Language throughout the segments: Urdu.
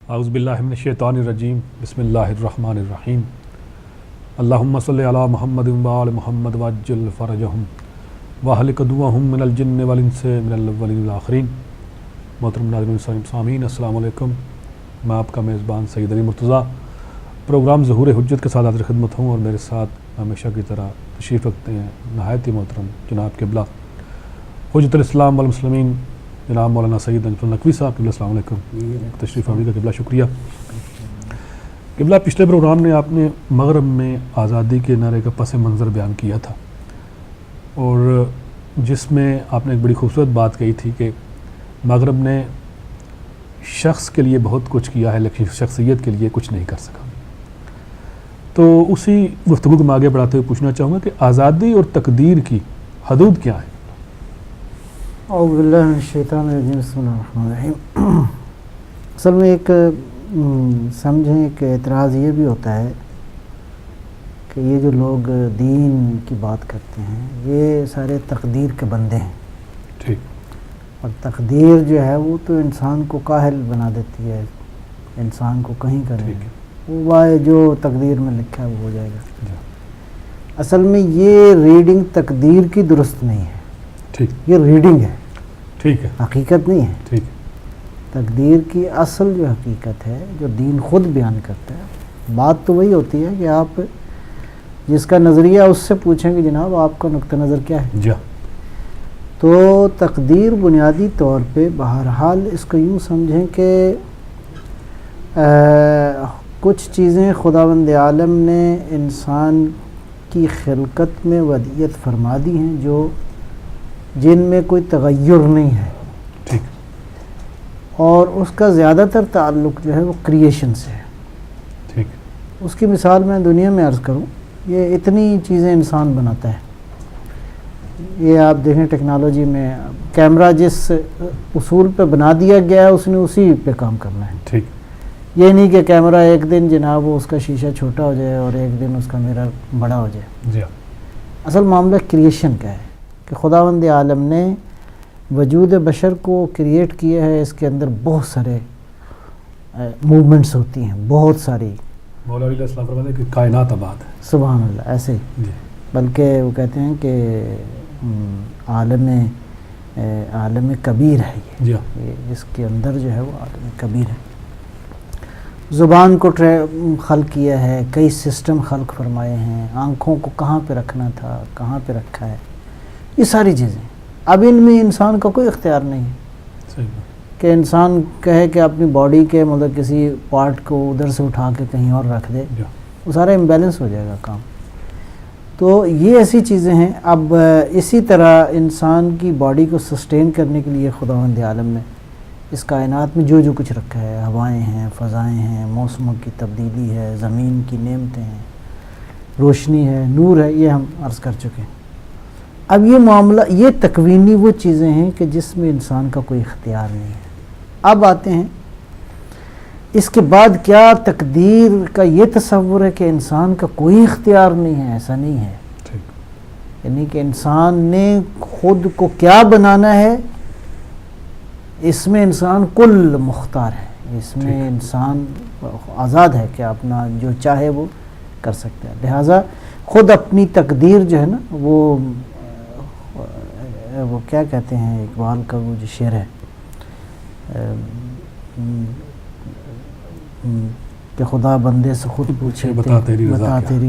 اعوذ باللہ من الشیطان الرجیم بسم اللہ الرحمن الرحیم اللہم صلی علی محمد و آل محمد وعجل فرجہم واہلک عدوہم من الجن والانس من الاولین والآخرین۔ محترم ناظرین سامعین السلام علیکم، میں آپ کا میزبان سید علی مرتضیٰ پروگرام ظہور حجت کے ساتھ حاضر خدمت ہوں، اور میرے ساتھ ہمیشہ کی طرح تشریف رکھتے ہیں نہایت ہی محترم جناب قبلہ حجت الاسلام والمسلمین جناب مولانا سید انس النقوی صاحب۔ قبلہ السلام علیکم، تشریف آوری کا قبلہ شکریہ۔ قبلہ پچھلے پروگرام میں آپ نے مغرب میں آزادی کے نعرے کا پس منظر بیان کیا تھا، اور جس میں آپ نے ایک بڑی خوبصورت بات کہی تھی کہ مغرب نے شخص کے لیے بہت کچھ کیا ہے لیکن شخصیت کے لیے کچھ نہیں کر سکا۔ تو اسی گفتگو کو میں آگے بڑھاتے ہوئے پوچھنا چاہوں گا کہ آزادی اور تقدیر کی حدود کیا ہیں؟ اعوذ باللہ من الشیطان الرجیم، بسم اللہ الرحمن الرحیم۔ اصل میں ایک سمجھیں کہ اعتراض یہ بھی ہوتا ہے کہ یہ جو لوگ دین کی بات کرتے ہیں یہ سارے تقدیر کے بندے ہیں، ٹھیک، اور تقدیر جو ہے وہ تو انسان کو کاہل بنا دیتی ہے، انسان کو کہیں کا نہیں، وہ وائے جو تقدیر میں لکھا ہے وہ ہو جائے گا۔ اصل میں یہ ریڈنگ تقدیر کی درست نہیں ہے، ٹھیک، یہ ریڈنگ ہے، ٹھیک ہے، حقیقت نہیں ہے۔ ٹھیک، تقدیر کی اصل جو حقیقت ہے جو دین خود بیان کرتا ہے، بات تو وہی ہوتی ہے کہ آپ جس کا نظریہ اس سے پوچھیں کہ جناب آپ کا نقطہ نظر کیا ہے۔ جی، تو تقدیر بنیادی طور پہ بہرحال اس کو یوں سمجھیں کہ کچھ چیزیں خداوند عالم نے انسان کی خلقت میں ودیعت فرما دی ہیں جو جن میں کوئی تغیر نہیں ہے، ٹھیک، اور اس کا زیادہ تر تعلق جو ہے وہ کریشن سے ہے۔ ٹھیک، اس کی مثال میں دنیا میں عرض کروں، یہ اتنی چیزیں انسان بناتا ہے۔ یہ آپ دیکھیں ٹیکنالوجی میں کیمرہ جس اصول پہ بنا دیا گیا ہے اس نے اسی پہ کام کرنا ہے۔ ٹھیک، یہ نہیں کہ کیمرہ ایک دن جناب وہ اس کا شیشہ چھوٹا ہو جائے اور ایک دن اس کا مرر بڑا ہو جائے۔ جی، اصل معاملہ کریشن کا ہے کہ خداوند عالم نے وجود بشر کو کریٹ کیا ہے، اس کے اندر بہت سارے موومنٹس ہوتی ہیں، بہت ساری، مولا علیہ السلام فرماتے ہیں کہ کائنات آباد ہے۔ سبحان اللہ، ایسے ہی، جی، بلکہ وہ کہتے ہیں کہ عالم کبیر ہے جی، یہ اس کے اندر جو ہے وہ عالم کبیر ہے۔ زبان کو خلق کیا ہے، کئی سسٹم خلق فرمائے ہیں، آنکھوں کو کہاں پہ رکھنا تھا کہاں پہ رکھا ہے، یہ ساری چیزیں۔ اب ان میں انسان کا کوئی اختیار نہیں ہے صحیح، کہ انسان کہے کہ اپنی باڈی کے مطلب کسی پارٹ کو ادھر سے اٹھا کے کہیں اور رکھ دے، جی، وہ سارا امبیلنس ہو جائے گا کام۔ تو یہ ایسی چیزیں ہیں۔ اب اسی طرح انسان کی باڈی کو سسٹین کرنے کے لیے خداوند عالم نے اس کائنات میں جو جو کچھ رکھا ہے، ہوائیں ہیں، فضائیں ہیں، موسموں کی تبدیلی ہے، زمین کی نعمتیں ہیں، روشنی ہے، نور ہے، یہ ہم عرض کر چکے ہیں۔ اب یہ معاملہ، یہ تکوینی وہ چیزیں ہیں کہ جس میں انسان کا کوئی اختیار نہیں ہے۔ اب آتے ہیں اس کے بعد کیا تقدیر کا یہ تصور ہے کہ انسان کا کوئی اختیار نہیں ہے؟ ایسا نہیں ہے، ٹھیک، یعنی کہ انسان نے خود کو کیا بنانا ہے اس میں انسان کل مختار ہے، اس میں انسان آزاد ہے کہ اپنا جو چاہے وہ کر سکتا ہے۔ لہٰذا خود اپنی تقدیر جو ہے نا وہ کیا کہتے ہیں، اقبال کا وہ جو شعر ہے کہ خدا بندے سے خود پوچھے بتا تیری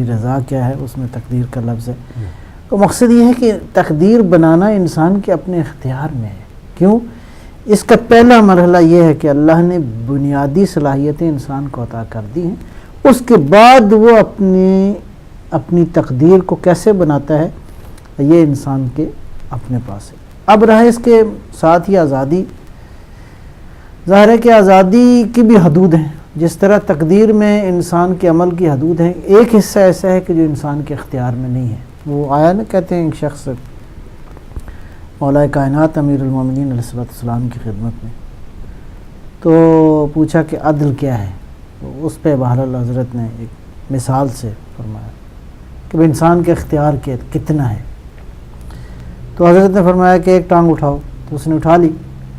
رضا کیا ہے، اس میں تقدیر کا لفظ ہے۔ تو مقصد یہ ہے کہ تقدیر بنانا انسان کے اپنے اختیار میں ہے۔ کیوں؟ اس کا پہلا مرحلہ یہ ہے کہ اللہ نے بنیادی صلاحیتیں انسان کو عطا کر دی ہیں، اس کے بعد وہ اپنی تقدیر کو کیسے بناتا ہے یہ انسان کے اپنے پاس ہے۔ اب رہا اس کے ساتھ ہی آزادی۔ ظاہر ہے کہ آزادی کی بھی حدود ہیں، جس طرح تقدیر میں انسان کے عمل کی حدود ہیں۔ ایک حصہ ایسا ہے کہ جو انسان کے اختیار میں نہیں ہے۔ وہ آیا نا، کہتے ہیں ایک شخص مولا کائنات امیر المومنین علیہ السلام کی خدمت میں، تو پوچھا کہ عدل کیا ہے؟ تو اس پہ بہرحال حضرت نے ایک مثال سے فرمایا کہ انسان کے اختیار کتنا ہے۔ تو حضرت نے فرمایا کہ ایک ٹانگ اٹھاؤ، تو اس نے اٹھا لی،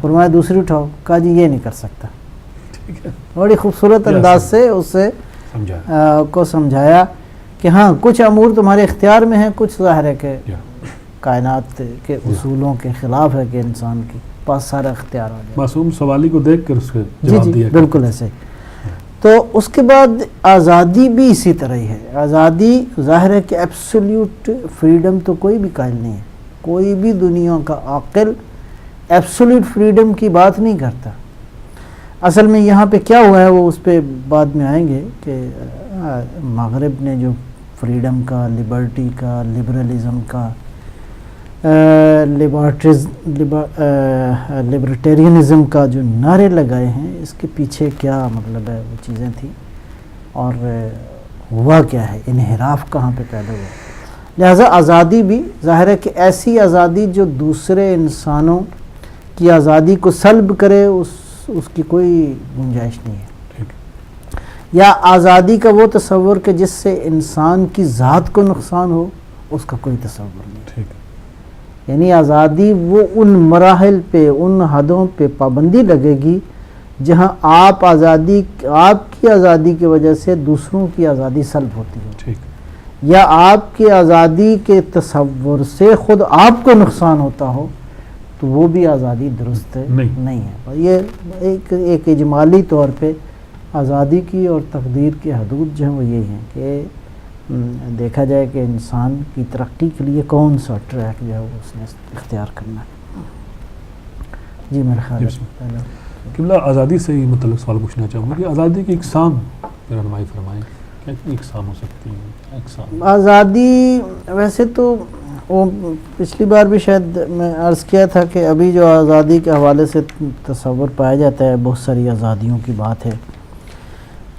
فرمایا دوسری اٹھاؤ، کہا جی یہ نہیں کر سکتا۔ بڑی خوبصورت انداز سے اسے کو سمجھایا کہ ہاں کچھ امور تمہارے اختیار میں ہیں، کچھ ظاہر ہے کہ کائنات کے اصولوں کے خلاف ہے کہ انسان کے پاس سارا اختیار آ جائے۔ معصوم سوالی کو دیکھ کر اس کے جی جواب جی دیا بالکل ایسے۔ تو اس کے بعد آزادی بھی اسی طرح ہی ہے۔ آزادی ظاہر ہے کہ ایبسولیوٹ فریڈم تو کوئی بھی قائل نہیں ہے، کوئی بھی دنیا کا عاقل ایبسولیوٹ فریڈم کی بات نہیں کرتا۔ اصل میں یہاں پہ کیا ہوا ہے وہ اس پہ بعد میں آئیں گے کہ مغرب نے جو فریڈم کا، لبرٹی کا، لبرلزم کا، لبرٹیرینزم کا جو نعرے لگائے ہیں، اس کے پیچھے کیا مطلب ہے وہ چیزیں تھیں اور ہوا کیا ہے، انحراف کہاں پہ پیدا ہوا۔ لہٰذا آزادی بھی ظاہر ہے کہ ایسی آزادی جو دوسرے انسانوں کی آزادی کو سلب کرے اس کی کوئی گنجائش نہیں ہے، یا آزادی کا وہ تصور کہ جس سے انسان کی ذات کو نقصان ہو، اس کا کوئی تصور نہیں۔ یعنی آزادی وہ ان مراحل پہ، ان حدوں پہ پابندی لگے گی جہاں آپ کی آزادی کی وجہ سے دوسروں کی آزادی سلب ہوتی ہے، یا آپ کی آزادی کے تصور سے خود آپ کو نقصان ہوتا ہو، تو وہ بھی آزادی درست نہیں ہے۔ یہ ایک اجمالی طور پہ آزادی کی اور تقدیر کی حدود جو ہیں وہ یہی ہیں کہ دیکھا جائے کہ انسان کی ترقی کے لیے کون سا ٹریک جو ہے وہ اس نے اختیار کرنا ہے۔ جی میرا خیال ہے قبلہ آزادی سے ہی متعلق سوال پوچھنا چاہوں گا کہ آزادی کی اقسام رہنمائی فرمائیں، کتنی اقسام ہو سکتی ہیں؟ آزادی ویسے تو وہ پچھلی بار بھی شاید میں عرض کیا تھا کہ ابھی جو آزادی کے حوالے سے تصور پایا جاتا ہے، بہت ساری آزادیوں کی بات ہے۔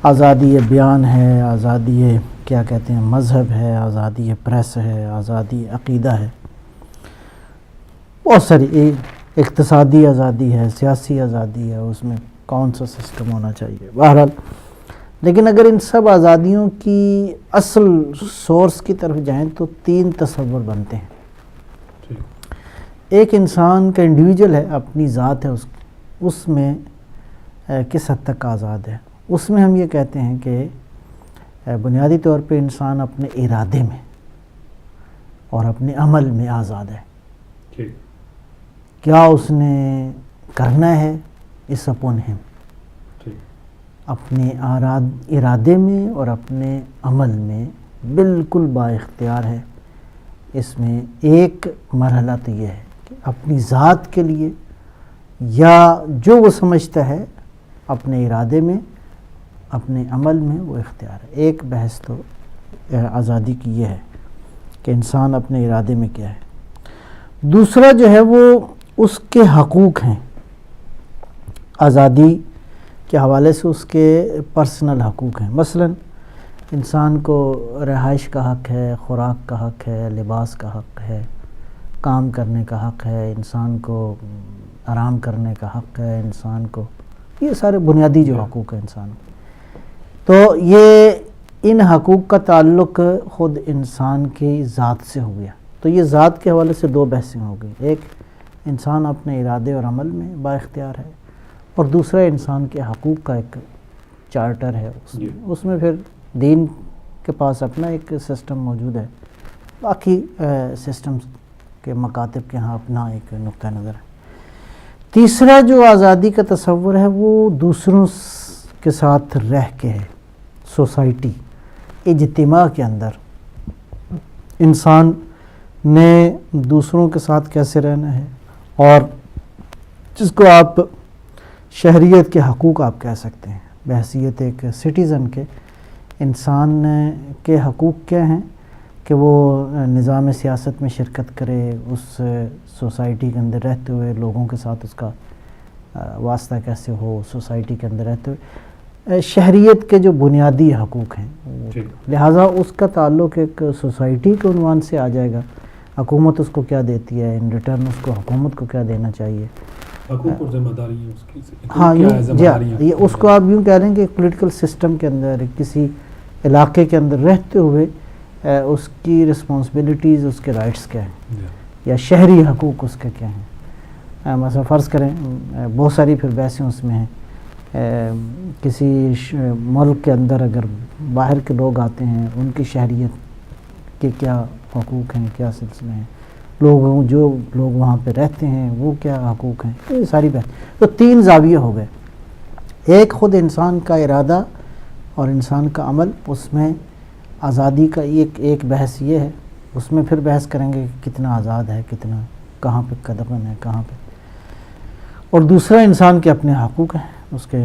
آزادی بیان ہے، آزادی کیا کہتے ہیں مذہب ہے، آزادی پریس ہے، آزادی عقیدہ ہے، بہت ساری، اقتصادی آزادی ہے، سیاسی آزادی ہے، اس میں کون سا سسٹم ہونا چاہیے۔ بہرحال لیکن اگر ان سب آزادیوں کی اصل سورس کی طرف جائیں تو 3 تصور بنتے ہیں۔ ایک انسان کا انڈیویجول ہے، اپنی ذات ہے، اس میں کس حد تک آزاد ہے۔ اس میں ہم یہ کہتے ہیں کہ بنیادی طور پہ انسان اپنے ارادے میں اور اپنے عمل میں آزاد ہے۔ کیا اس نے کرنا ہے، اس اپون ہم، اپنے ارادے میں اور اپنے عمل میں بالکل با اختیار ہے۔ اس میں ایک مرحلہ تو یہ ہے کہ اپنی ذات کے لیے یا جو وہ سمجھتا ہے اپنے ارادے میں، اپنے عمل میں وہ اختیار ہے۔ ایک بحث تو آزادی کی یہ ہے کہ انسان اپنے ارادے میں کیا ہے۔ دوسرا جو ہے وہ اس کے حقوق ہیں۔ آزادی کے حوالے سے اس کے پرسنل حقوق ہیں، مثلا انسان کو رہائش کا حق ہے، خوراک کا حق ہے، لباس کا حق ہے، کام کرنے کا حق ہے، انسان کو آرام کرنے کا حق ہے، انسان کو، یہ سارے بنیادی جو حقوق ہیں انسان۔ تو یہ ان حقوق کا تعلق خود انسان کی ذات سے ہو گیا۔ تو یہ ذات کے حوالے سے 2 بحثیں ہو گئی، ایک انسان اپنے ارادے اور عمل میں با اختیار ہے، اور دوسرا انسان کے حقوق کا ایک چارٹر ہے، اس میں پھر دین کے پاس اپنا ایک سسٹم موجود ہے، باقی سسٹمز کے مکاتب کے ہاں اپنا ایک نقطہ نظر ہے۔ تیسرا جو آزادی کا تصور ہے وہ دوسروں کے ساتھ رہ کے ہے، سوسائٹی، اجتماع کے اندر انسان نے دوسروں کے ساتھ کیسے رہنا ہے، اور جس کو آپ شہریت کے حقوق آپ کہہ سکتے ہیں، بحیثیت ایک سٹیزن کے انسان کے حقوق کیا ہیں کہ وہ نظام سیاست میں شرکت کرے، اس سوسائٹی کے اندر رہتے ہوئے لوگوں کے ساتھ اس کا واسطہ کیسے ہو، سوسائٹی کے اندر رہتے ہوئے شہریت کے جو بنیادی حقوق ہیں، لہٰذا اس کا تعلق ایک سوسائٹی کے عنوان سے آ جائے گا۔ حکومت اس کو کیا دیتی ہے، ان ریٹرن اس کو حکومت کو کیا دینا چاہیے، حقوق اور ذمہ داریاں اس کی، ہاں یہ اس کو آپ یوں کہہ رہے ہیں کہ ایک پولیٹیکل سسٹم کے اندر، کسی علاقے کے اندر رہتے ہوئے اس کی رسپانسبلٹیز، اس کے رائٹس کیا ہیں، یا شہری حقوق اس کے کیا ہیں۔ مثلا فرض کریں، بہت ساری پھر بحثیں اس میں ہیں کسی ملک کے اندر اگر باہر کے لوگ آتے ہیں ان کی شہریت کے کیا حقوق ہیں، کیا سلسلے ہیں، جو لوگ وہاں پہ رہتے ہیں وہ کیا حقوق ہیں، یہ ساری بحث. تو 3 زاویے ہو گئے. ایک خود انسان کا ارادہ اور انسان کا عمل، اس میں آزادی کا ایک بحث یہ ہے. اس میں پھر بحث کریں گے کہ کتنا آزاد ہے، کتنا کہاں پہ قدم ہے، کہاں پہ. اور دوسرا انسان کے اپنے حقوق ہیں، اس کے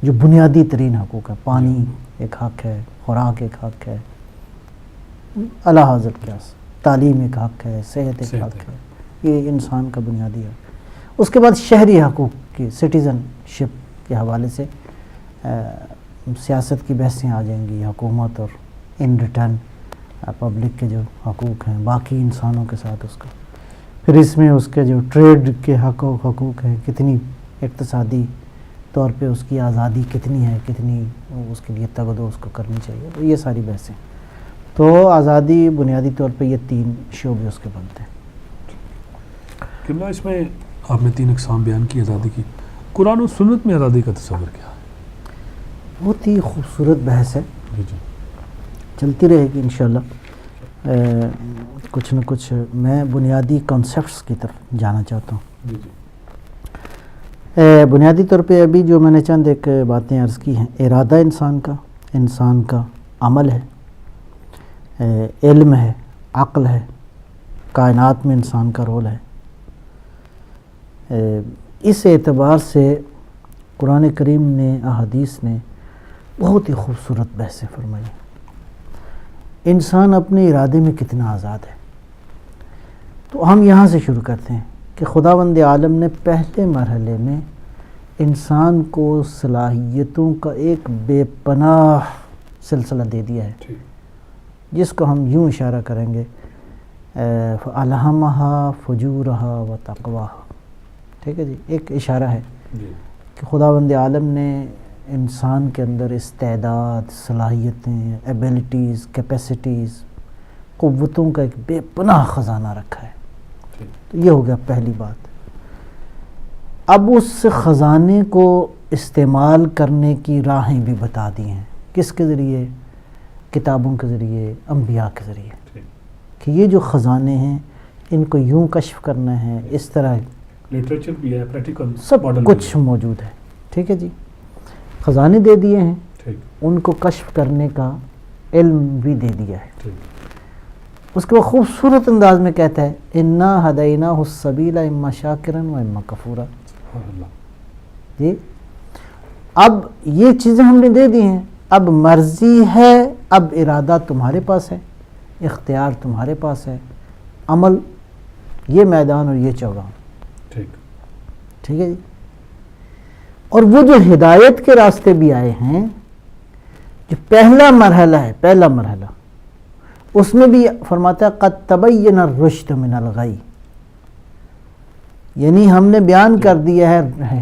جو بنیادی ترین حقوق ہیں. پانی ایک حق ہے، خوراک ایک حق ہے، اعلیٰ حاضر قیاس، تعلیم ایک حق ہے، صحت ایک حق ہے. یہ انسان کا بنیادی ہے. اس کے بعد شہری حقوق کی سٹیزن شپ کے حوالے سے سیاست کی بحثیں آ جائیں گی، حکومت اور ان ریٹرن پبلک کے جو حقوق ہیں باقی انسانوں کے ساتھ اس کا. پھر اس میں اس کے جو ٹریڈ کے حقوق ہیں، کتنی اقتصادی طور پہ اس کی آزادی کتنی ہے، کتنی اس کے لیے تگدو اس کو کرنی چاہیے. تو یہ ساری بحثیں. تو آزادی بنیادی طور پہ یہ 3 شعبے اس کے بنتے ہیں. قبلہ اس میں آپ نے 3 اقسام بیان کی آزادی کی. قرآن و سنت میں آزادی کا تصور کیا ہے؟ بہت ہی خوبصورت بحث ہے، جی چلتی رہے گی انشاءاللہ. کچھ نہ کچھ میں بنیادی کانسیپٹس کی طرف جانا چاہتا ہوں. جی بنیادی طور پہ ابھی جو میں نے چند ایک باتیں عرض کی ہیں. ارادہ انسان کا عمل ہے، علم ہے، عقل ہے، کائنات میں انسان کا رول ہے. اس اعتبار سے قرآن کریم نے، احادیث نے بہت ہی خوبصورت بحثیں فرمائی. انسان اپنے ارادے میں کتنا آزاد ہے. تو ہم یہاں سے شروع کرتے ہیں کہ خداوند عالم نے پہلے مرحلے میں انسان کو صلاحیتوں کا ایک بے پناہ سلسلہ دے دیا ہے، جس کو ہم یوں اشارہ کریں گے فَأَلْهَمَهَا فُجُورَهَا وَتَقْوَاهَا. ٹھیک ہے جی، ایک اشارہ ہے کہ خداوند عالم نے انسان کے اندر استعداد، صلاحیتیں، ایبیلٹیز، کیپیسٹیز، قوتوں کا ایک بے پناہ خزانہ رکھا ہے. تو یہ ہو گیا پہلی بات. اب اس خزانے کو استعمال کرنے کی راہیں بھی بتا دی ہیں. کس کے ذریعے؟ کتابوں کے ذریعے، انبیاء کے ذریعے، کہ یہ جو خزانے ہیں ان کو یوں کشف کرنا ہے، اس طرح لٹریچر بھی ہے، پریکٹیکل سب کچھ موجود ہے. ٹھیک ہے جی، خزانے دے دیے ہیں، ان کو کشف کرنے کا علم بھی دے دیا ہے. اس کے بعد خوبصورت انداز میں کہتا ہے اِنَّا هَدَيْنَاهُ السَّبِيلَ إِمَّا شَاكِرًا وَإِمَّا كَفُورًا. جی اب یہ چیزیں ہم نے دے دی ہیں، اب مرضی ہے، اب ارادہ تمہارے پاس ہے، اختیار تمہارے پاس ہے، عمل یہ میدان اور یہ چوگان. ٹھیک ہے جی. اور وہ جو ہدایت کے راستے بھی آئے ہیں، جو پہلا مرحلہ اس میں بھی فرماتا ہے قد تبین الرشد من الغی، یعنی ہم نے بیان کر دیا ہے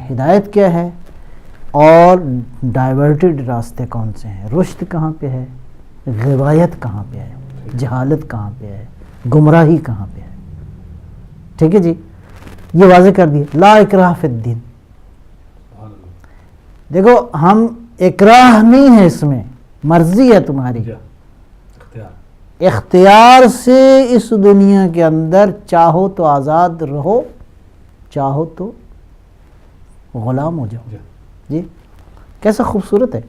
ہدایت کیا ہے اور ڈائیورٹڈ راستے کون سے ہیں. رشد کہاں پہ ہے، غوایت کہاں پہ ہے، جہالت کہاں پہ ہے، گمراہی کہاں پہ ہے. ٹھیک ہے جی، یہ واضح کر دیا. لا اکراہ فی الدین. دیکھو ہم اکراہ نہیں ہے، اس میں مرضی ہے تمہاری، اختیار سے اس دنیا کے اندر چاہو تو آزاد رہو، چاہو تو غلام ہو جاؤ. جی کیسا خوبصورت ہے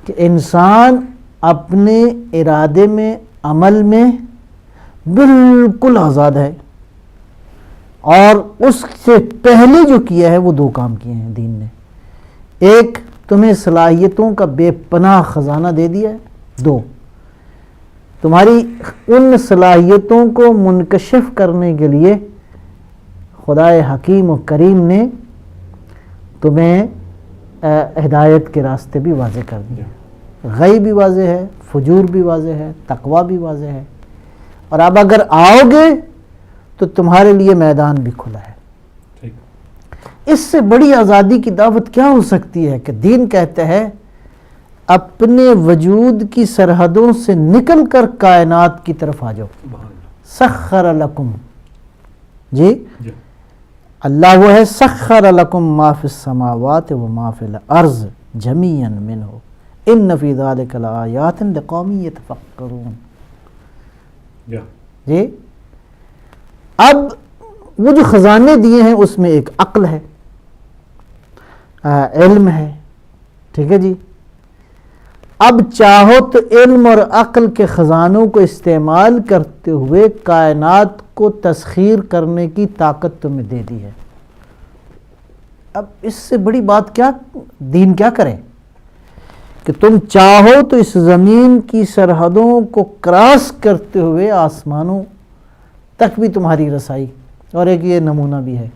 کہ انسان اپنے ارادے میں، عمل میں بالکل آزاد ہے. اور اس سے پہلے جو کیا ہے وہ 2 کام کیے ہیں دین نے. ایک، تمہیں صلاحیتوں کا بے پناہ خزانہ دے دیا ہے. 2، تمہاری ان صلاحیتوں کو منکشف کرنے کے لیے خدائے حکیم و کریم نے تمہیں ہدایت کے راستے بھی واضح کر دیے. غی بھی واضح ہے، فجور بھی واضح ہے، تقوی بھی واضح ہے. اور اب اگر آؤ گے تو تمہارے لیے میدان بھی کھلا ہے. اس سے بڑی آزادی کی دعوت کیا ہو سکتی ہے کہ دین کہتا ہے اپنے وجود کی سرحدوں سے نکل کر کائنات کی طرف آ جاؤ. سخر لکم، جی اللہ وہ ہے سخر لکم ما فی السماوات و ما فی الارض جمیعا منہ ان فی ذلک لآیات لقوم یتفکرون. جی اب وہ جو خزانے دیے ہیں اس میں ایک عقل ہے، علم ہے، ٹھیک ہے جی. اب چاہو تو علم اور عقل کے خزانوں کو استعمال کرتے ہوئے کائنات کو تسخیر کرنے کی طاقت تمہیں دے دی ہے. اب اس سے بڑی بات کیا دین کیا کرے کہ تم چاہو تو اس زمین کی سرحدوں کو کراس کرتے ہوئے آسمانوں تک بھی تمہاری رسائی. اور ایک یہ نمونہ بھی ہے،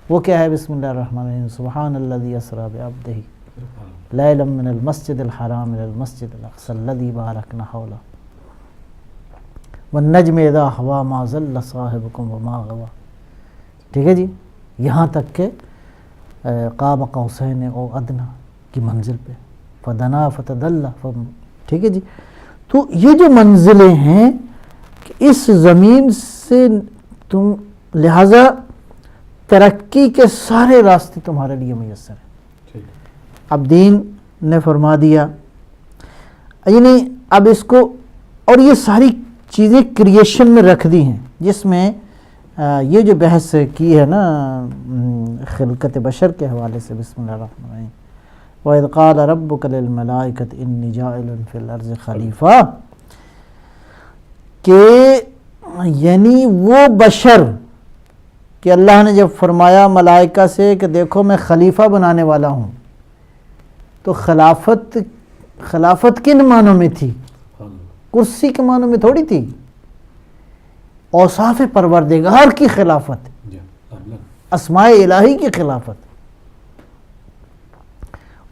وہ کیا ہے؟ بسم اللہ الرحمن الرحیم. سبحان الذی اسریٰ بعبدہ لیلا من المسجد الحرام الى المسجد الاقصى الذی بارکنا حولہ والنجم اذا ہوا ما ضل صاحبکم وما غوی. ٹھیک ہے جی، یہاں تک کہ قاب قوسین او ادنی کی منزل پہ فدنا فتدلی. ٹھیک ہے جی، تو یہ جو منزلیں ہیں کہ اس زمین سے تم لہذا ترقی کے سارے راستے تمہارے لیے میسر ہیں. اب دین نے فرما دیا، یعنی اب اس کو، اور یہ ساری چیزیں کریشن میں رکھ دی ہیں، جس میں یہ جو بحث کی ہے نا خلقت بشر کے حوالے سے. بسم اللہ الرحمن الرحیم. وَإِذْ قَالَ رَبُّكَ لِلْمَلَائِكَةِ إِنِّي جَاعِلٌ فِي الْأَرْضِ خلیفہ، کہ یعنی وہ بشر کہ اللہ نے جب فرمایا ملائکہ سے کہ دیکھو میں خلیفہ بنانے والا ہوں، تو خلافت کن معنوں میں تھی؟ کرسی کے معنوں میں تھوڑی تھی. اوصاف پروردگار کی خلافت، اسماء الہی کی خلافت.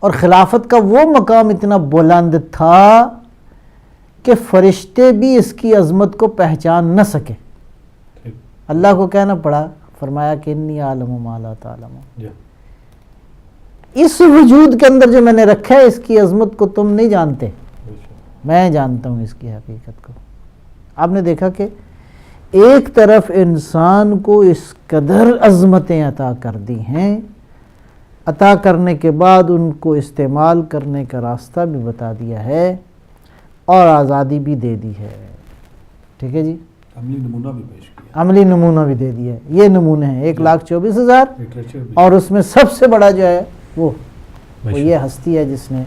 اور خلافت کا وہ مقام اتنا بلند تھا کہ فرشتے بھی اس کی عظمت کو پہچان نہ سکے. اللہ کو کہنا پڑا، فرمایا کہ انی عالم ما لا تعلمون. اس وجود کے اندر جو میں نے رکھا ہے اس کی عظمت کو تم نہیں جانتے، میں جانتا ہوں اس کی حقیقت کو. آپ نے دیکھا کہ ایک طرف انسان کو اس قدر عظمتیں عطا کر دی ہیں، عطا کرنے کے بعد ان کو استعمال کرنے کا راستہ بھی بتا دیا ہے اور آزادی بھی دے دی ہے. ٹھیک ہے جی، عملی نمونہ بھی پیش کیا، عملی نمونہ بھی دے دیا ہے. یہ نمونے ہیں 1,24,000، اور اس میں سب سے بڑا جو ہے وہ یہ ہستی ہے جس نے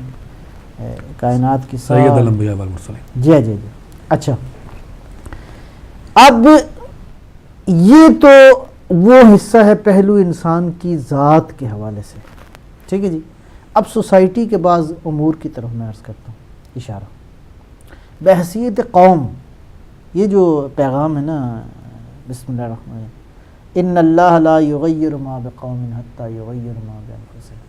کائنات کی سید الانبیاء والمرسلین. جی جی جی. اچھا، اب یہ تو وہ حصہ ہے پہلو انسان کی ذات کے حوالے سے. ٹھیک ہے جی. اب سوسائٹی کے بعض امور کی طرف میں عرض کرتا ہوں اشارہ. بحیثیت قوم، یہ جو پیغام ہے نا، بسم اللہ الرحمن الرحیم، ان اللہ لا یغیر ما بقوم حتی یغیر ما بانفسہم.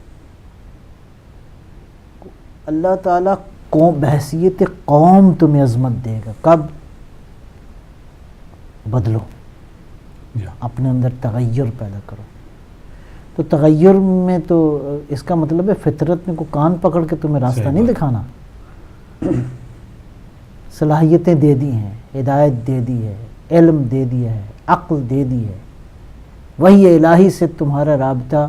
اللہ تعالیٰ بحیثیت قوم تمہیں عظمت دے گا. کب؟ بدلو، اپنے اندر تغیر پیدا کرو. تو تغیر میں تو اس کا مطلب ہے فطرت نے کو کان پکڑ کے تمہیں راستہ نہیں دکھانا. صلاحیتیں دے دی ہیں، ہدایت دے دی ہے، علم دے دیا ہے، عقل دے دی ہے، وحی الہی سے تمہارا رابطہ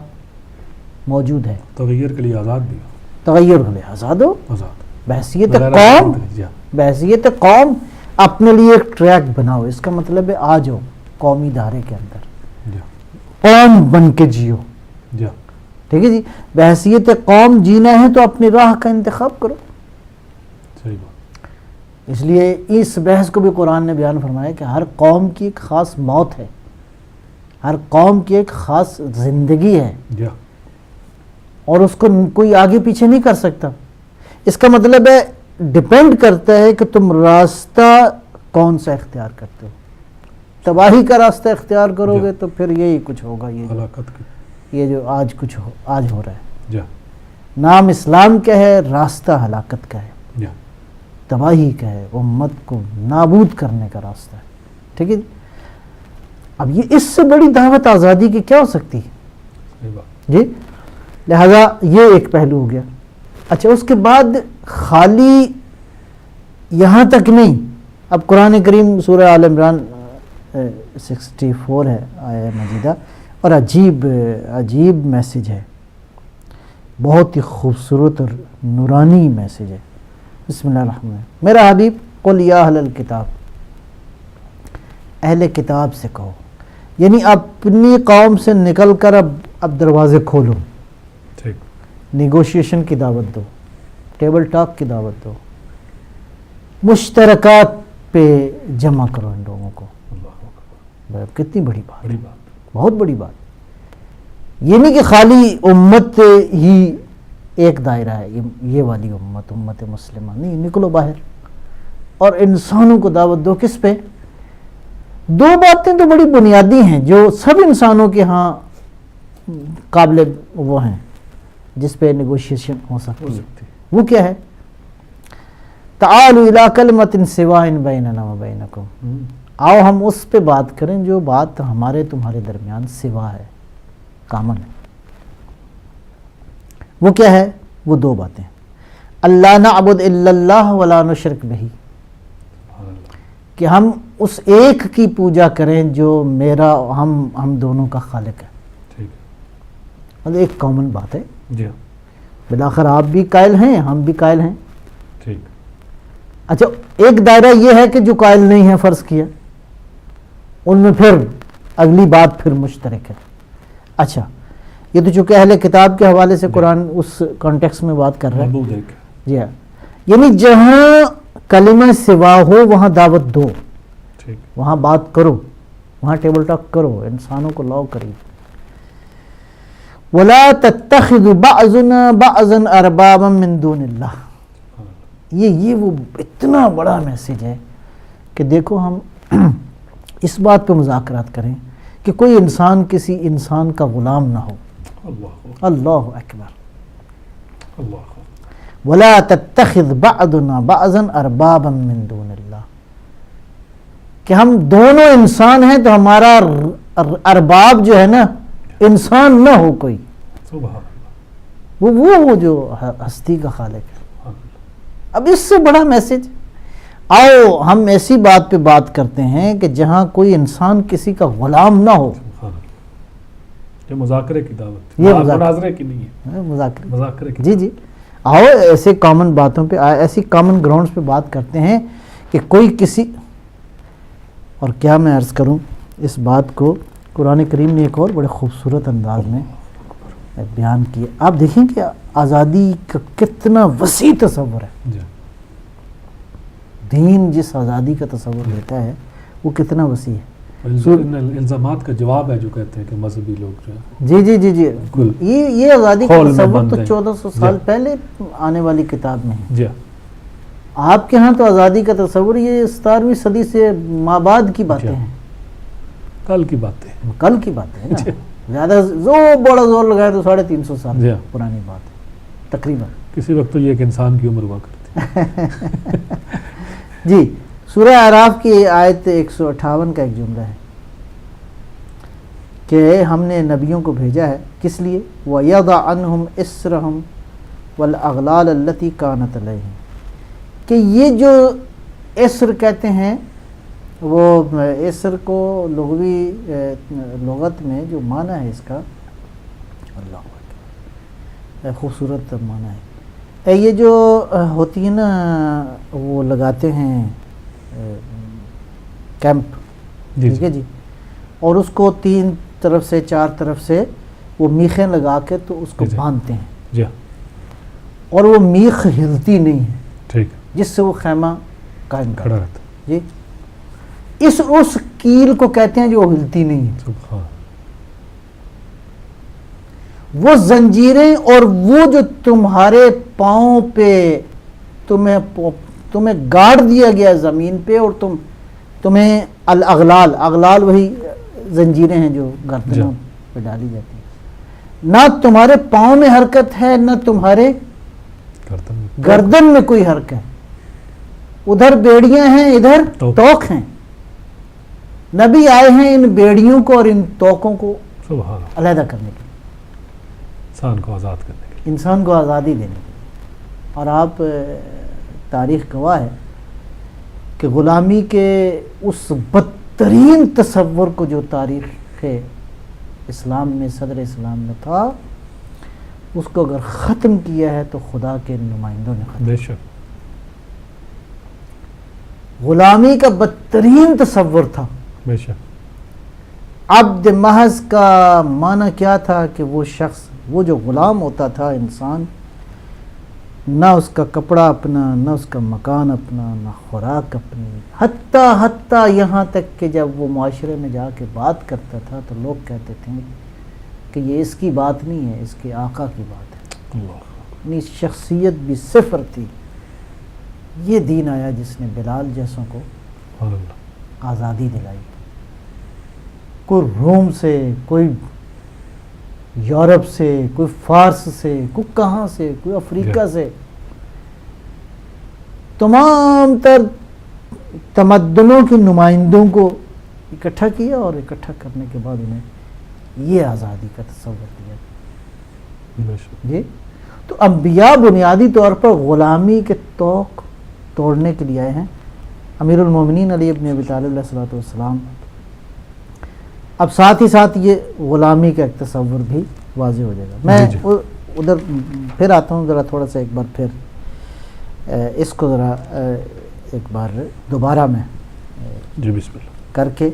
موجود ہے. تغیر کے لیے آزاد بھی، تغیر کے لیے آزاد ہو. آزاد بحیثیت قوم، بحیثیت قوم اپنے لیے ایک ٹریک بناؤ. اس کا مطلب ہے آ جاؤ قومی دھارے کے اندر، قوم بن کے جیو. ٹھیک ہے جی. بحیثیت قوم جینا ہے تو اپنی راہ کا انتخاب کرو. صحیح بات. اس لیے اس بحث کو بھی قرآن نے بیان فرمایا کہ ہر قوم کی ایک خاص موت ہے، ہر قوم کی ایک خاص زندگی ہے، اور اس کو کوئی آگے پیچھے نہیں کر سکتا. اس کا مطلب ہے ڈپینڈ کرتا ہے کہ تم راستہ کون سا اختیار کرتے ہو. تباہی کا راستہ اختیار کرو گے تو پھر یہی کچھ ہوگا، یہ جو آج ہو رہا ہے. نام اسلام کا ہے، راستہ ہلاکت کا ہے، تباہی کا ہے، امت کو نابود کرنے کا راستہ ہے. ٹھیک ہے. اب یہ اس سے بڑی دعوت آزادی کی کیا ہو سکتی ہے جی. لہذا یہ ایک پہلو ہو گیا. اچھا، اس کے بعد خالی یہاں تک نہیں. اب قرآن کریم سورہ آل عمران 64 ہے آیہ مجیدہ، اور عجیب میسج ہے، بہت ہی خوبصورت اور نورانی میسج ہے۔ بسم اللہ الرحمن الرحیم۔ میرا حبیب قل یا اہل الکتاب، اہل کتاب سے کہو، یعنی اپنی قوم سے نکل کر اب دروازے کھولو، ٹھیک، نیگوشیشن کی دعوت دو، ٹیبل ٹاک کی دعوت دو، مشترکات پہ جمع کرو ان لوگوں کو۔ اللہ اکبر، کتنی بڑی بات، بڑی بات، بہت بڑی بات۔ یہ نہیں کہ خالی امت ہی ایک دائرہ ہے، یہ والی امت مسلمہ نہیں، نکلو باہر اور انسانوں کو دعوت دو۔ کس پہ؟ دو باتیں تو بڑی بنیادی ہیں جو سب انسانوں کے ہاں قابل وہ ہیں جس پہ نیگوشیشن ہو سکتی ہے۔ وہ کیا ہے؟ تعالوا الی کلمۃ سواء بیننا و بینکم، آؤ ہم اس پہ بات کریں جو بات ہمارے تمہارے درمیان سوا ہے، کامن ہے۔ وہ کیا ہے؟ وہ دو باتیں، اللہ نعبد الا اللہ ولا نشرک بہ، کہ ہم اس ایک کی پوجا کریں جو میرا ہم دونوں کا خالق ہے۔ ٹھیک، مطلب ایک کامن بات ہے، جی ہاں، بالآخر آپ بھی قائل ہیں، ہم بھی قائل ہیں۔ ٹھیک، اچھا، ایک دائرہ یہ ہے کہ جو قائل نہیں ہے، فرض کیا ان میں پھر اگلی بات پھر مشترک ہے۔ اچھا، یہ تو چونکہ اہل کتاب کے حوالے سے قرآن اس کانٹیکس میں بات کر رہا ہے، موضوع دیکھ، جی ہاں، یعنی جہاں کلمہ سوا ہو وہاں دعوت دو، ٹھیک، وہاں بات کرو، وہاں ٹیبل ٹاک کرو، انسانوں کو لاؤ قریب۔ وَلَا تَتَّخِذُ بَعْضُنَا بَعْضًا أَرْبَابًا مِّن دُونِ اللَّهِ، یہ وہ اتنا بڑا میسج ہے کہ دیکھو ہم اس بات پہ مذاکرات کریں کہ کوئی انسان کسی انسان کا غلام نہ ہو۔ اللہ اکبر، اللہ، وَلَا تَتَّخِذْ بَعْضُنَا بَعْضًا أَرْبَابًا مِّن دُونِ اللَّهِ، کہ ہم دونوں انسان ہیں تو ہمارا ارباب جو ہے نا انسان نہ ہو کوئی، سبحان اللہ، وہ جو ہستی کا خالق ہے۔ اب اس سے بڑا میسج، آؤ ہم ایسی بات پہ بات کرتے ہیں کہ جہاں کوئی انسان کسی کا غلام نہ ہو۔ سبحان اللہ، یہ مذاکرے کی دعوت، یہ مناظرے کی نہیں ہے، مذاکرے کی، جی، آؤ ایسے کامن باتوں پہ، ایسی کامن گراؤنڈز پہ بات کرتے ہیں کہ کوئی کسی، اور کیا میں عرض کروں اس بات کو، قرآن کریم نے ایک اور بڑے خوبصورت انداز میں بیان کیا۔ آپ دیکھیں کہ آزادی کا کتنا وسیع تصور ہے، جی، دین جس آزادی کا تصور لیتا ہے وہ کتنا وسیع ہے۔ ان الزامات کا جواب ہے جو کہتے ہیں کہ مذہبی لوگ جو ہے، جی، بالکل، یہ آزادی کا کھول میں تصور بند تو ہے۔ 1400 سال پہلے آنے والی کتاب میں ہے۔ جی، آپ کے ہاں تو آزادی کا تصور یہ 17ویں صدی سے مابعد کی باتیں ہیں، کل کی باتیں، کل کی باتیں ہیں نا، زیادہ بڑا زور لگائے تو 350 سال جی، پرانی بات ہے تقریباً۔ کسی وقت تو یہ ایک انسان کی عمر ہوا کرتی ہے۔ جی، سورہ اعراف کی آیت 158 کا ایک جملہ ہے کہ ہم نے نبیوں کو بھیجا ہے کس لیے؟ وَيَضَعْ عَنْهُمْ إِسْرَهُمْ وَالْأَغْلَالَ الَّتِي كَانَتْ عَلَيْهِمْ، کہ یہ جو اسر کہتے ہیں، وہ اسر کو لغت میں جو معنی ہے اس کا، اللہ اکبر، خوبصورت معنی ہے، یہ جو ہوتی ہے نا، وہ لگاتے ہیں کیمپ، ٹھیک ہے جی، اور اس کو 3 طرف سے 4 طرف سے وہ میخیں لگا کے تو اس کو باندھتے ہیں، جی، اور وہ میخ ہلتی نہیں ہے، ٹھیک، جس سے وہ خیمہ قائم کھڑا رہتا، جی، اس کیل کو کہتے ہیں جو ہلتی نہیں ہے۔ سبحان، وہ زنجیریں اور وہ جو تمہارے پاؤں پہ تمہیں گاڑ دیا گیا زمین پہ، اور تمہیں اغلال وہی زنجیریں ہیں جو گردنوں پہ ڈالی جاتی ہیں، نہ تمہارے پاؤں میں حرکت ہے نہ تمہارے گردن میں کوئی حرکت ہے، ادھر بیڑیاں ہیں ادھر توق ہیں، نبی آئے ہیں ان بیڑیوں کو اور ان توقوں کو علیحدہ کرنے کے لیے، انسان کو آزاد کرنے کے لیے، انسان کو آزادی دینے کے لیے۔ اور آپ تاریخ گواہ ہے کہ غلامی کے اس بدترین تصور کو جو تاریخ اسلام میں صدر اسلام میں تھا، اس کو اگر ختم کیا ہے تو خدا کے نمائندوں نے ختم. بے شک. غلامی کا بدترین تصور تھا. بے شک. عبد محض کا معنی کیا تھا کہ وہ شخص، وہ جو غلام ہوتا تھا انسان، نہ اس کا کپڑا اپنا، نہ اس کا مکان اپنا، نہ خوراک اپنی، حتیٰ یہاں تک کہ جب وہ معاشرے میں جا کے بات کرتا تھا تو لوگ کہتے تھے کہ یہ اس کی بات نہیں ہے، اس کے آقا کی بات ہے. اپنی شخصیت بھی صفر تھی. یہ دین آیا جس نے بلال جیسوں کو آزادی دلائی. کوئی روم سے، کوئی یورپ سے، کوئی فارس سے، کوئی کہاں سے، کوئی افریقہ سے، تمام تر تمدنوں کے نمائندوں کو اکٹھا کیا اور اکٹھا کرنے کے بعد انہیں یہ آزادی کا تصور دیا. جی تو انبیاء بنیادی طور پر غلامی کے توق توڑنے کے لیے آئے ہیں. امیر المومنین علی ابن ابی طالب علیہ الصلوۃ والسلام. اب ساتھ ہی ساتھ یہ غلامی کا ایک تصور بھی واضح ہو جائے گا. میں ادھر پھر آتا ہوں ذرا تھوڑا سا ایک بار پھر اس کو ذرا ایک بار دوبارہ میں جی بسم اللہ کر کے.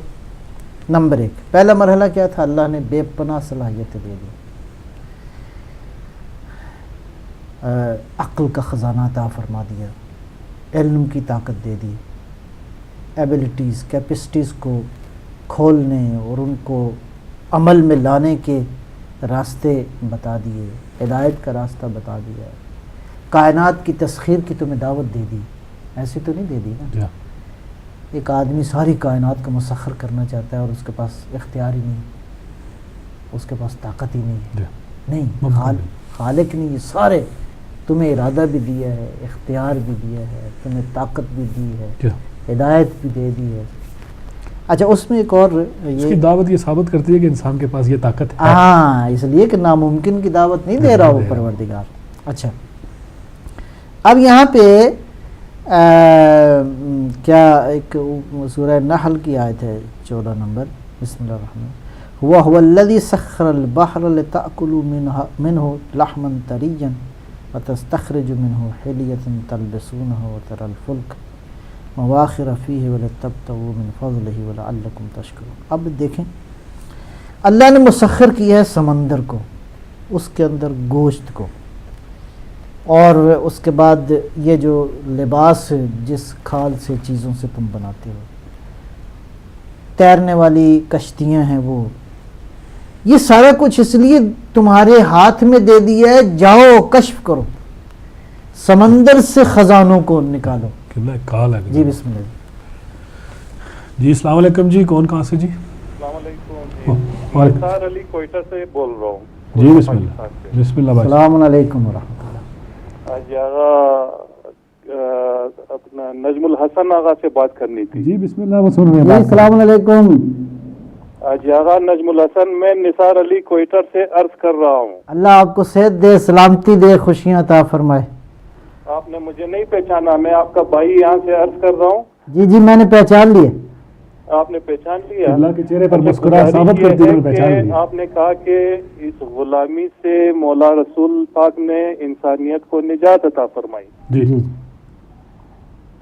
نمبر 1 پہلا مرحلہ کیا تھا؟ اللہ نے بے پناہ صلاحیتیں دے دی. عقل کا خزانہ عطا فرما دیا، علم کی طاقت دے دی، ایبلٹیز کیپیسٹیز کو کھولنے اور ان کو عمل میں لانے کے راستے بتا دیے، ہدایت کا راستہ بتا دیا، کائنات کی تسخیر کی تمہیں دعوت دے دی. ایسی تو نہیں دے دی نا. ایک آدمی ساری کائنات کو مسخر کرنا چاہتا ہے اور اس کے پاس اختیار ہی نہیں، اس کے پاس طاقت ہی نہیں ہے. نہیں، خالق نہیں، یہ سارے تمہیں ارادہ بھی دیا ہے، اختیار بھی دیا ہے، تمہیں طاقت بھی دی ہے، ہدایت بھی دے دی ہے. اچھا اس میں ایک اور اس کی دعوت یہ ثابت کرتی ہے کہ انسان کے پاس یہ طاقت ہے. ہاں، اس لیے کہ ناممکن کی دعوت نہیں دے رہا وہ پروردگار. اچھا اب یہاں پہ کیا ایک سورہ نحل کی آیت ہے 14 نمبر. بسم اللہ الرحمن هو الذی سخر البحر لتأکلوا منه لحما طریا وتستخرجوا منه حلیة تلبسونها وترى الفلک مواخر فیہ ولتبتغوا من فضلہ ولعلکم تشکرون. اب دیکھیں اللہ نے مسخر کیا ہے سمندر کو، اس کے اندر گوشت کو، اور اس کے بعد یہ جو لباس جس کھال سے چیزوں سے تم بناتے ہو، تیرنے والی کشتیاں ہیں، وہ یہ سارا کچھ اس لیے تمہارے ہاتھ میں دے دیا ہے. جاؤ کشف کرو، سمندر سے خزانوں کو نکالو. کال ہے. جی بسم اللہ. جی السلام علیکم. جی کون کہاں سے؟ جی السلام علیکم. نثار علی کوئٹہ سے بول رہا ہوں. جی بسم اللہ. بسم اللہ. السلام علیکم ورحمۃ اللہ. آج آغا اپنا نجم الحسن آغا سے بات کرنی تھی. جی بسم اللہ. وہ سن رہے ہیں. السلام علیکم. آج آغا نجم الحسن، میں نثار علی کوئٹہ سے عرض کر رہا ہوں. اللہ آپ کو صحت دے، سلامتی دے، خوشیاں عطا فرمائے. آپ نے مجھے نہیں پہچانا، میں آپ کا بھائی یہاں سے عرض کر رہا ہوں. جی جی میں نے پہچان لیے. آپ نے پہچان لیا؟ اللہ کے چہرے پر مسکراہٹ ثابت کرتی ہے پہچان لی. آپ نے کہا کہ اس غلامی سے مولا رسول پاک نے انسانیت کو نجات عطا فرمائی. جی جی.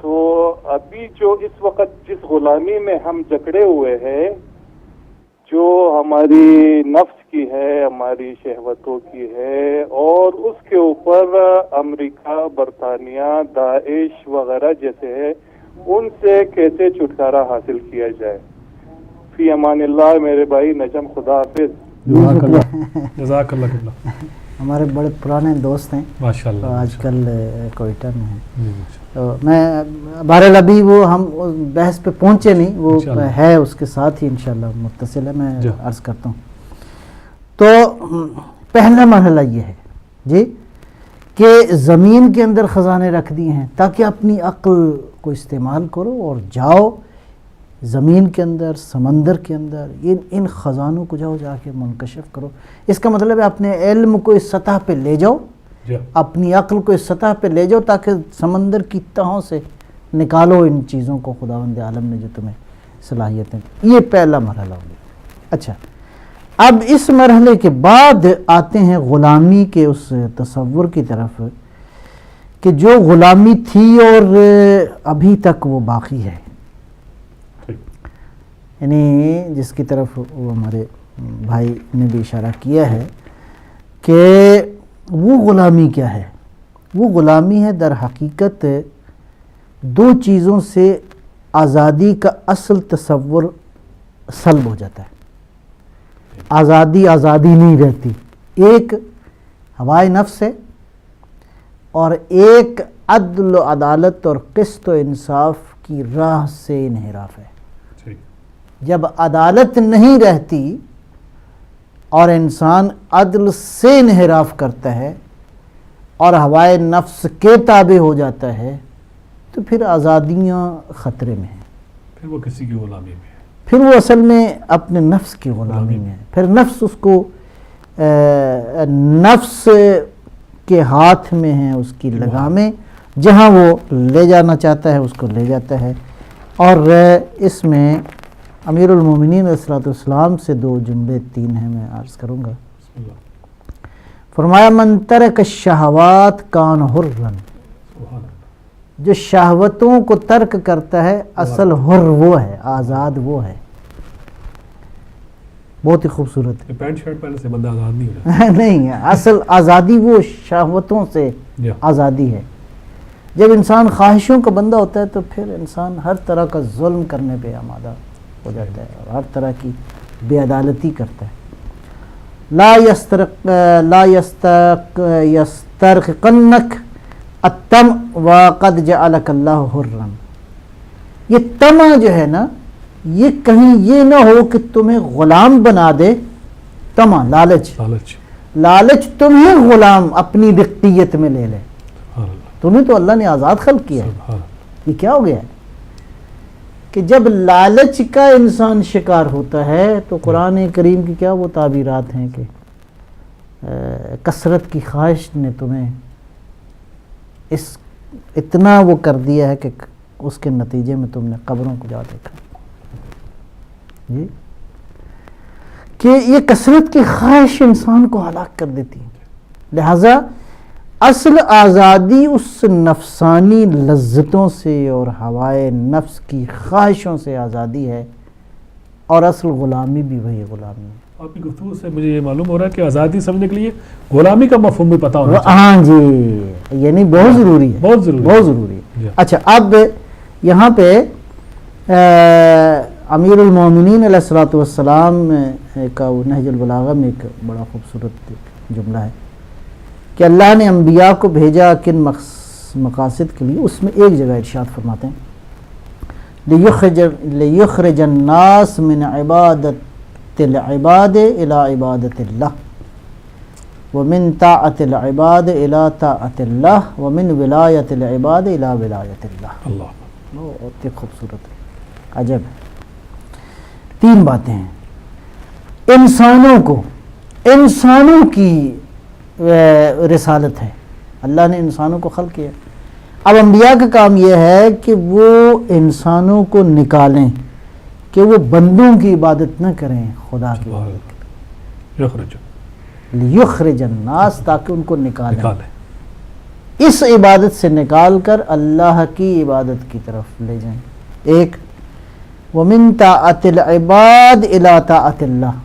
تو ابھی جو اس وقت جس غلامی میں ہم جکڑے ہوئے ہیں، جو ہماری نفس کی ہے، ہماری شہوتوں کی ہے، اور اس کے اوپر امریکہ، برطانیہ، داعش وغیرہ جیسے ہے، ان سے کیسے چھٹکارا حاصل کیا جائے. فی امان اللہ میرے بھائی نجم. خدا حافظ. جزاک اللہ. ہمارے بڑے پرانے دوست ہیں ماشاء اللہ، آج کل کوئٹہ میں ہیں. جی تو میں بہرحال ابھی وہ ہم بحث پہ پہنچے نہیں، وہ ہے اس کے ساتھ ہی انشاءاللہ متصل ہے. میں عرض کرتا ہوں تو پہلا مرحلہ یہ ہے جی کہ زمین کے اندر خزانے رکھ دیے ہیں تاکہ اپنی عقل کو استعمال کرو اور جاؤ زمین کے اندر، سمندر کے اندر، ان خزانوں کو جا کے منکشف کرو. اس کا مطلب ہے اپنے علم کو اس سطح پہ لے جاؤ، اپنی عقل کو اس سطح پہ لے جاؤ تاکہ سمندر کی تہوں سے نکالو ان چیزوں کو خداوند عالم نے جو تمہیں صلاحیتیں. یہ پہلا مرحلہ ہو گیا. اچھا اب اس مرحلے کے بعد آتے ہیں غلامی کے اس تصور کی طرف کہ جو غلامی تھی اور ابھی تک وہ باقی ہے، یعنی جس کی طرف وہ ہمارے بھائی نے بھی اشارہ کیا ہے کہ وہ غلامی کیا ہے؟ وہ غلامی ہے در حقیقت دو چیزوں سے آزادی کا اصل تصور سلب ہو جاتا ہے، آزادی نہیں رہتی، ایک ہوائے نفس ہے اور ایک عدل و عدالت اور قسط و انصاف کی راہ سے انحراف ہے۔ جب عدالت نہیں رہتی اور انسان عدل سے انحراف کرتا ہے اور ہوائے نفس کے تابع ہو جاتا ہے تو پھر آزادیاں خطرے میں ہیں، پھر وہ کسی کی غلامی میں ہے، پھر وہ اصل میں اپنے نفس کی غلامی میں ہے، پھر نفس اس کو نفس کے ہاتھ میں ہیں اس کی لگامیں، جہاں وہ لے جانا چاہتا ہے اس کو لے جاتا ہے۔ اور اس میں امیر المومنین علیہ الصلوۃ والسلام سے دو جملے تین ہیں میں عرض کروں گا۔ بسم اللہ۔ فرمایا من ترک الشہوات کان حرًا، سبحان اللہ۔ جو شہوتوں کو ترک کرتا ہے اصل حر وہ ہے، آزاد وہ ہے۔ بہت ہی خوبصورت ہے۔ پینٹ شرٹ پہننے سے بندہ آزاد نہیں ہو جاتا۔ نہیں، اصل آزادی وہ شہوتوں سے آزادی ہے۔ جب انسان خواہشوں کا بندہ ہوتا ہے تو پھر انسان ہر طرح کا ظلم کرنے پہ آمادہ ہو جاتا ہے اور ہر طرح کی بے عدالتی کرتا ہے۔ لا یسترقنک الطمع وقد جعلک اللہ حرًا، یہ طمع جو ہے نا، یہ کہیں یہ نہ ہو کہ تمہیں غلام بنا دے۔ طمع، لالچ تمہیں غلام اپنی رقیت میں لے لے۔ تمہیں تو اللہ نے آزاد خلق کیا ہے، یہ کیا ہو گیا ہے کہ جب لالچ کا انسان شکار ہوتا ہے تو قرآن کریم کی کیا وہ تعبیرات ہیں کہ کثرت کی خواہش نے تمہیں اتنا وہ کر دیا ہے کہ اس کے نتیجے میں تم نے قبروں کو جا دیکھا۔ جی، کہ یہ کثرت کی خواہش انسان کو ہلاک کر دیتی ہے۔ لہذا اصل آزادی اس نفسانی لذتوں سے اور ہوائے نفس کی خواہشوں سے آزادی ہے، اور اصل غلامی بھی وہی غلامی ہے۔ آپ کی گفتگو سے مجھے یہ معلوم ہو رہا ہے کہ آزادی سمجھنے کے لیے غلامی کا مفہوم بھی پتہ ہونا چاہیے۔ ہاں جی، یعنی بہت ضروری ہے، بہت ضروری ہے۔ اچھا، اب یہاں پہ امیر المومنین علیہ الصلوۃ والسلام کا نہج البلاغہ میں ایک بڑا خوبصورت جملہ ہے کہ اللہ نے انبیاء کو بھیجا کن مقاصد کے لیے، اس میں ایک جگہ ارشاد فرماتے ہیں لِيُخْرِجَ النَّاسَ مِنْ عِبَادَةِ الْعِبَادِ إِلَىٰ عِبَادَةِ اللَّهِ وَمِنْ طَاعَةِ الْعِبَادِ إِلَىٰ طَاعَةِ اللَّهِ وَمِنْ وِلَایَةِ الْعِبَادِ إِلَىٰ وِلَایَةِ اللَّهِ۔ اللہ، بہت ہی خوبصورت ہے، عجب ہے۔ تین باتیں ہیں، انسانوں کی رسالت ہے، اللہ نے انسانوں کو خلق کیا۔ اب انبیاء کا کام یہ ہے کہ وہ انسانوں کو نکالیں، کہ وہ بندوں کی عبادت نہ کریں، خدا کی عبادت کریں۔ لیخرج الناس، تاکہ ان کو نکالیں، اس عبادت سے نکال کر اللہ کی عبادت کی طرف لے جائیں۔ ایک وَمِن طَاعَةِ الْعِبَادِ إِلَىٰ طَاعَةِ اللَّهِ،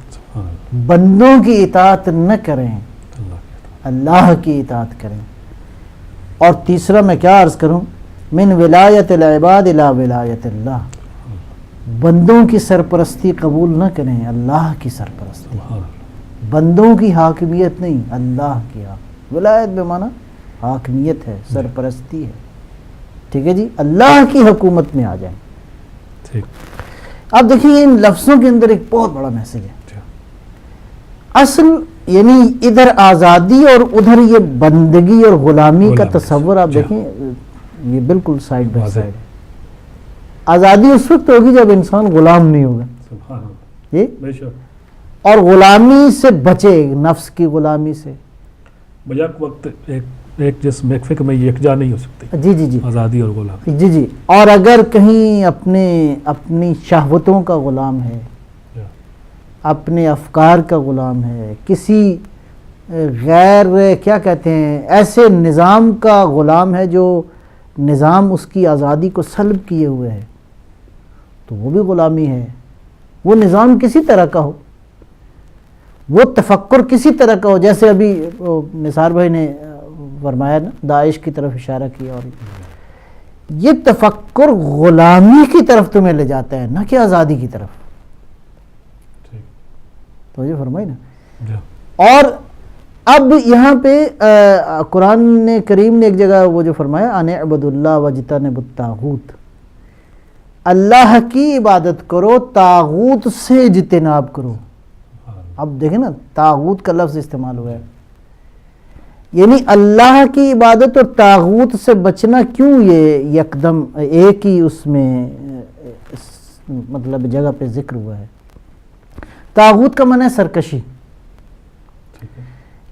بندوں کی اطاعت نہ کریں، اللہ کی اطاعت کریں۔ اور تیسرا میں کیا عرض کروں، من ولایت العباد الی ولایت اللہ، بندوں کی سرپرستی قبول نہ کریں، اللہ کی سرپرستی، بندوں کی حاکمیت نہیں، اللہ کی ولایت بمعنی حاکمیت ہے، سرپرستی ہے، ٹھیک ہے جی، اللہ کی حکومت میں آ جائیں۔ اب دیکھیے ان لفظوں کے اندر ایک بہت بڑا میسج ہے۔ اصل یعنی ادھر آزادی اور ادھر یہ بندگی اور غلامی کا تصور آپ دیکھیں، یہ بالکل سائڈ بائی سائڈ ہے۔ آزادی اس وقت ہوگی جب انسان غلام نہیں ہوگا، جی، اور غلامی سے بچے، نفس کی غلامی سے بیک وقت ایک جس محفق میں یکجا نہیں ہو سکتی، جی جی جی، آزادی اور غلامی، جی جی۔ اور اگر کہیں اپنی شہوتوں کا غلام ہے اپنے افکار کا غلام ہے، کسی غیر کیا کہتے ہیں ایسے نظام کا غلام ہے جو نظام اس کی آزادی کو سلب کیے ہوئے ہے، تو وہ بھی غلامی ہے۔ وہ نظام کسی طرح کا ہو، وہ تفکر کسی طرح کا ہو، جیسے ابھی نثار بھائی نے فرمایا نا، داعش کی طرف اشارہ کیا، اور یہ تفکر غلامی کی طرف تمہیں لے جاتا ہے، نہ کہ آزادی کی طرف۔ تو یہ فرمائی نا۔ اور اب یہاں پہ قرآن کریم نے ایک جگہ وہ جو فرمایا ان اعبدوا اللہ واجتنبوا الطاغوت، اللہ کی عبادت کرو، طاغوت سے اجتناب کرو۔ اب دیکھیں نا، طاغوت کا لفظ استعمال ہوا ہے، یعنی اللہ کی عبادت اور طاغوت سے بچنا کیوں یہ یکدم ایک ہی اس میں مطلب جگہ پہ ذکر ہوا ہے؟ طاغوت کا معنی ہے سرکشی،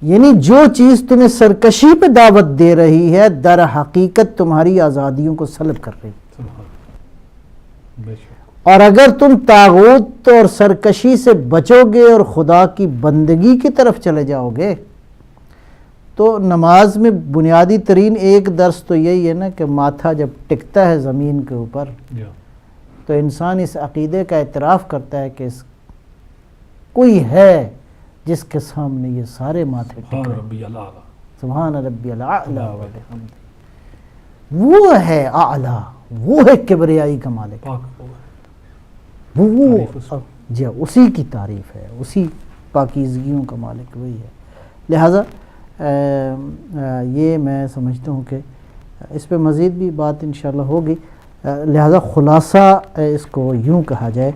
یعنی جو چیز تمہیں سرکشی پہ دعوت دے رہی ہے در حقیقت تمہاری آزادیوں کو سلب کر رہی ہے۔ اور اگر تم طاغوت اور سرکشی سے بچو گے اور خدا کی بندگی کی طرف چلے جاؤ گے، تو نماز میں بنیادی ترین ایک درس تو یہی ہے نا کہ ماتھا جب ٹکتا ہے زمین کے اوپر تو انسان اس عقیدے کا اعتراف کرتا ہے کہ کوئی ہے جس کے سامنے یہ سارے ماتھے ٹک رہے ہیں۔ سبحان ربی الاعلی و بحمدہ، وہ ہے اعلیٰ، وہ ہے کبریائی کا مالک، وہ جی اسی کی تعریف ہے، اسی پاکیزگیوں کا مالک وہی ہے۔ لہٰذا یہ میں سمجھتا ہوں کہ اس پہ مزید بھی بات انشاءاللہ ہوگی، لہٰذا خلاصہ اس کو یوں کہا جائے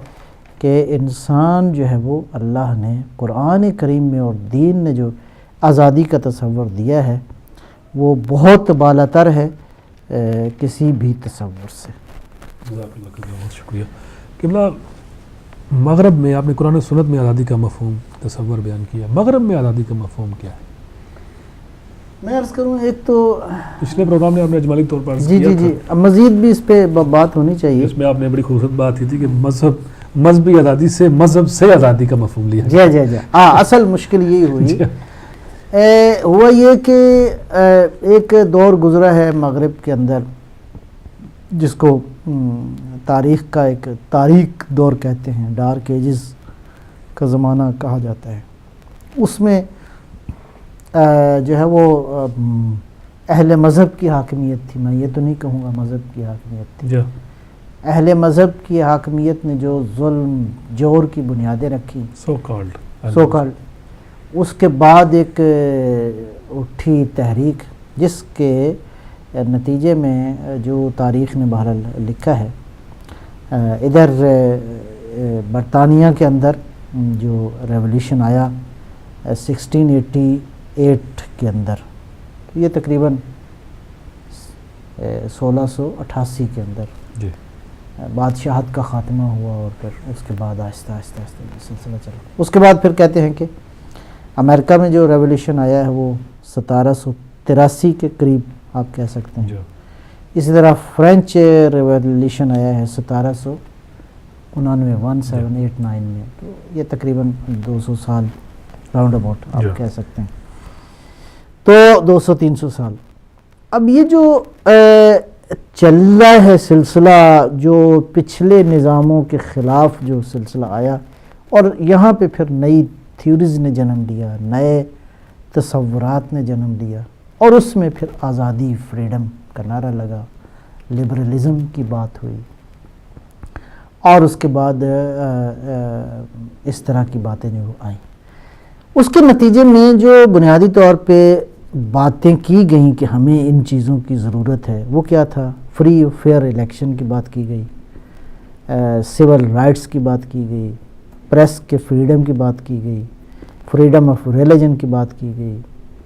کہ انسان جو ہے وہ اللہ نے قرآن کریم میں اور دین نے جو آزادی کا تصور دیا ہے وہ بہت بالاتر ہے کسی بھی تصور سے۔ بہت شکریہ قبلہ۔ مغرب میں آپ نے قرآن و سنت میں آزادی کا مفہوم تصور بیان کیا، مغرب میں آزادی کا مفہوم کیا ہے؟ میں عرض کروں، ایک تو پچھلے پروگرام میں آپ نے اجمالی طور پر عرض کیا تھا، مزید بھی اس پہ بات ہونی چاہیے، اس میں آپ نے بڑی خوبصورت بات کی تھی کہ مذہبی آزادی سے مذہب سے آزادی کا مفہوم لیا۔ جی اصل مشکل یہی ہوئی، ہوا یہ کہ ایک دور گزرا ہے مغرب کے اندر جس کو تاریخ کا ایک تاریک دور کہتے ہیں، ڈارک ایجز کا زمانہ کہا جاتا ہے۔ اس میں جو ہے وہ اہل مذہب کی حاکمیت تھی، میں یہ تو نہیں کہوں گا مذہب کی حاکمیت تھی، اہل مذہب کی حاکمیت نے جو ظلم جور کی بنیادیں رکھی، سو کالڈ، اس کے بعد ایک اٹھی تحریک جس کے نتیجے میں جو تاریخ نے بہرحال لکھا ہے، ادھر برطانیہ کے اندر جو ریولیوشن آیا 1688 کے اندر، یہ تقریباً 1688 کے اندر بادشاہت کا خاتمہ ہوا، اور پھر اس کے بعد آہستہ آہستہ سلسلہ چلا۔ اس کے بعد پھر کہتے ہیں کہ امریکہ میں جو ریولیوشن آیا ہے وہ 1783 کے قریب آپ کہہ سکتے ہیں۔ اسی طرح فرینچ ریولیوشن آیا ہے 1799 1789 میں، تو یہ تقریباً 200 سال راؤنڈ اباؤٹ آپ کہہ سکتے ہیں، تو 200-300 سال۔ اب یہ جو چل رہا ہے سلسلہ، جو پچھلے نظاموں کے خلاف جو سلسلہ آیا، اور یہاں پہ پھر نئی تھیوریز نے جنم لیا، نئے تصورات نے جنم لیا، اور اس میں پھر آزادی، فریڈم کا نعرہ لگا، لبرلزم کی بات ہوئی، اور اس کے بعد اس طرح کی باتیں جو آئیں۔ اس کے نتیجے میں جو بنیادی طور پہ باتیں کی گئیں کہ ہمیں ان چیزوں کی ضرورت ہے، وہ کیا تھا؟ فری فیئر الیکشن کی بات کی گئی، سول رائٹس کی بات کی گئی، پریس کے فریڈم کی بات کی گئی، فریڈم آف ریلیجن کی بات کی گئی،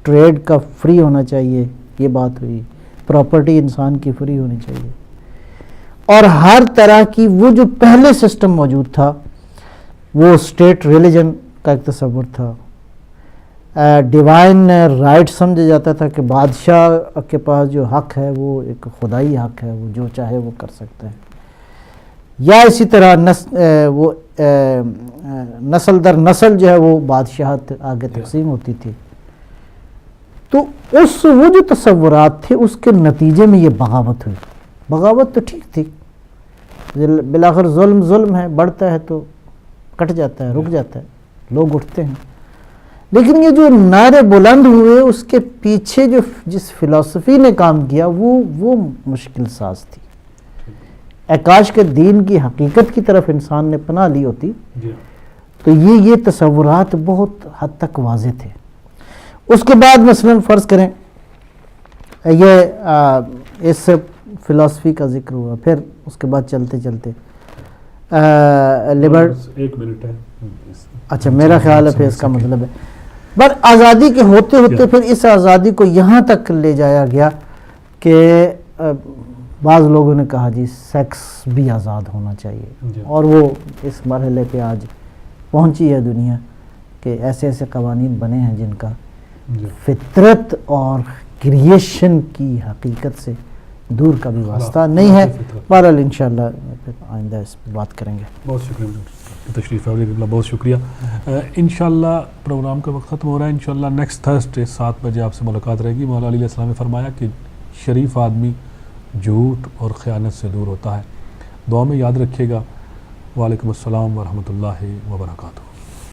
ٹریڈ کا فری ہونا چاہیے، یہ بات ہوئی، پراپرٹی انسان کی فری ہونی چاہیے، اور ہر طرح کی وہ جو پہلے سسٹم موجود تھا وہ اسٹیٹ ریلیجن کا ایک تصور تھا، ڈیوائن رائٹ سمجھا جاتا تھا کہ بادشاہ کے پاس جو حق ہے وہ ایک خدائی حق ہے، وہ جو چاہے وہ کر سکتا ہے، یا اسی طرح وہ نسل در نسل جو ہے وہ بادشاہت آگے تقسیم ہوتی تھی. تو وہ جو تصورات تھے اس کے نتیجے میں یہ بغاوت ہوئی. بغاوت تو ٹھیک تھی، بالآخر ظلم ہے، بڑھتا ہے تو کٹ جاتا ہے، رک جاتا ہے، لوگ اٹھتے ہیں. لیکن یہ جو نعرے بلند ہوئے اس کے پیچھے جس فلسفی نے کام کیا وہ مشکل ساز تھی. کاش کے دین کی حقیقت کی طرف انسان نے پناہ لی ہوتی تو یہ تصورات بہت حد تک واضح تھے. اس کے بعد مثلا فرض کریں یہ اس فلسفی کا ذکر ہوا، پھر اس کے بعد چلتے چلتے ایک منٹ ہے. اچھا میرا خیال ہے پھر اس کا مطلب ہے بس آزادی کے ہوتے ہوتے پھر اس آزادی کو یہاں تک لے جایا گیا کہ بعض لوگوں نے کہا جی سیکس بھی آزاد ہونا چاہیے، اور وہ اس مرحلے پہ آج پہنچی ہے دنیا کہ ایسے ایسے قوانین بنے ہیں جن کا فطرت اور کریشن کی حقیقت سے دور کا بھی واسطہ نہیں ہے. بہرحال انشاءاللہ پھر آئندہ اس پہ بات کریں گے. بہت شکریہ تشریف آوری کا، بہت شکریہ. انشاءاللہ پروگرام کا وقت ختم ہو رہا ہے. انشاءاللہ نیکسٹ تھرسڈے 7 بجے آپ سے ملاقات رہے گی. مولا علی علیہ السلام نے فرمایا کہ شریف آدمی جھوٹ اور خیانت سے دور ہوتا ہے. دعا میں یاد رکھیے گا. وعلیکم السلام ورحمۃ اللہ وبرکاتہ.